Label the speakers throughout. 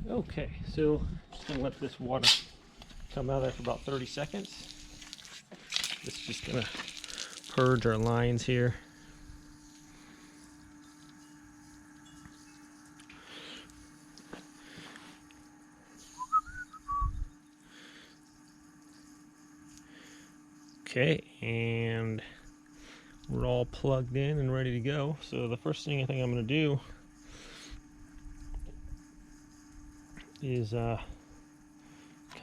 Speaker 1: Okay, so just gonna let this water come out there for about 30 seconds. This is just gonna purge our lines here. Okay, and we're all plugged in and ready to go. So the first thing I think I'm gonna do is kind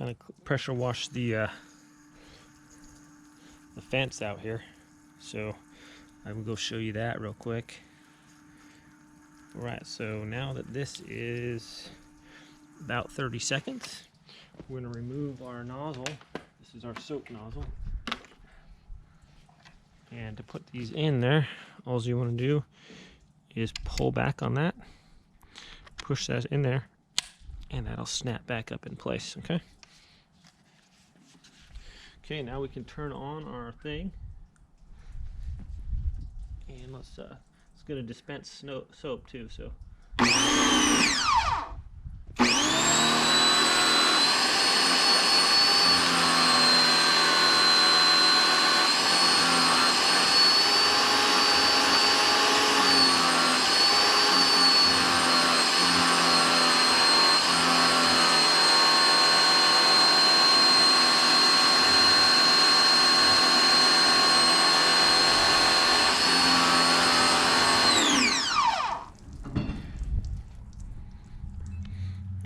Speaker 1: of pressure wash the fence out here. So I will go show you that real quick. All right, so now that this is about 30 seconds, we're going to remove our nozzle. This is our soap nozzle. And to put these in there, all you want to do is pull back on that, push that in there, and that'll snap back up in place, okay? Okay, now we can turn on our thing. And let's go to dispense soap too, so.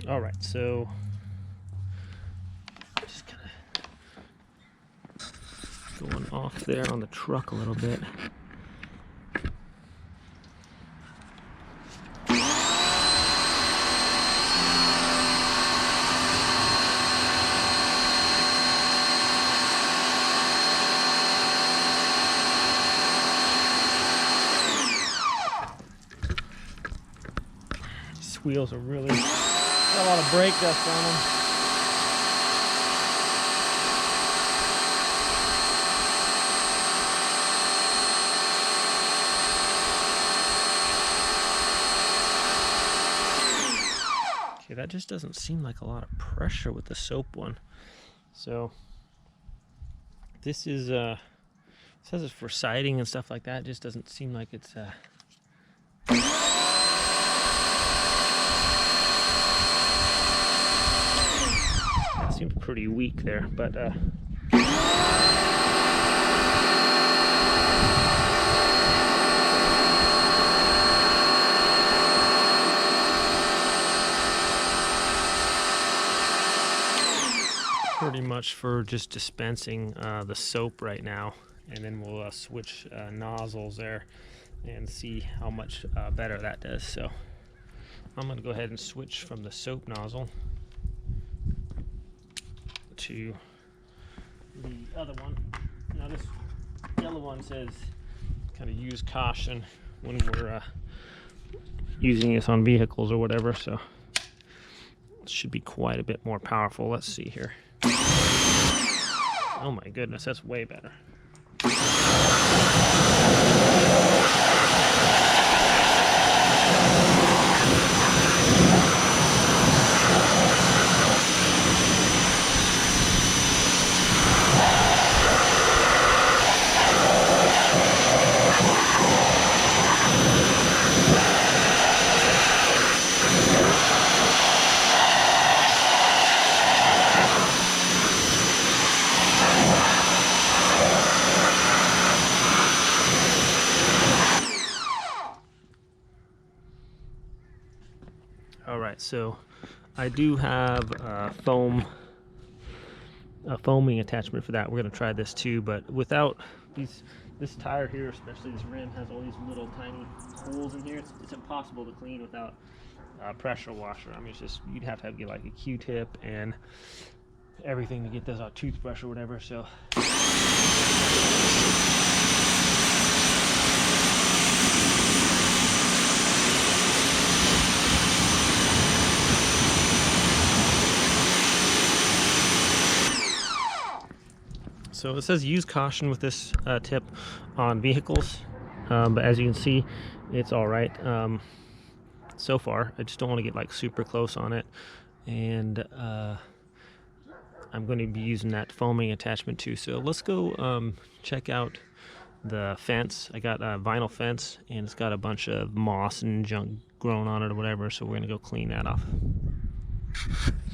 Speaker 1: All right, so just kind of going off there on the truck a little bit. These wheels are really got a lot of brake dust on them. Okay, that just doesn't seem like a lot of pressure with the soap one. So this is it says it's for siding and stuff like that. It just doesn't seem like it's seems pretty weak there, but pretty much for just dispensing the soap right now, and then we'll switch nozzles there and see how much better that does. So I'm going to go ahead and switch from the soap nozzle to the other one. Now this yellow one says kind of use caution when we're using this on vehicles or whatever, so it should be quite a bit more powerful. Let's see here. Oh my goodness, that's way better. All right, so I do have a foaming attachment for that. We're going to try this too, but without this tire here, especially this rim, has all these little tiny holes in here. It's impossible to clean without a pressure washer. I mean, it's just, you'd have to get like a Q-tip and everything to get this out, toothbrush or whatever. So So it says use caution with this tip on vehicles, but as you can see, it's all right so far. I just don't want to get like super close on it. and I'm going to be using that foaming attachment too. So let's go check out the fence. I got a vinyl fence, and it's got a bunch of moss and junk growing on it or whatever, so we're going to go clean that off.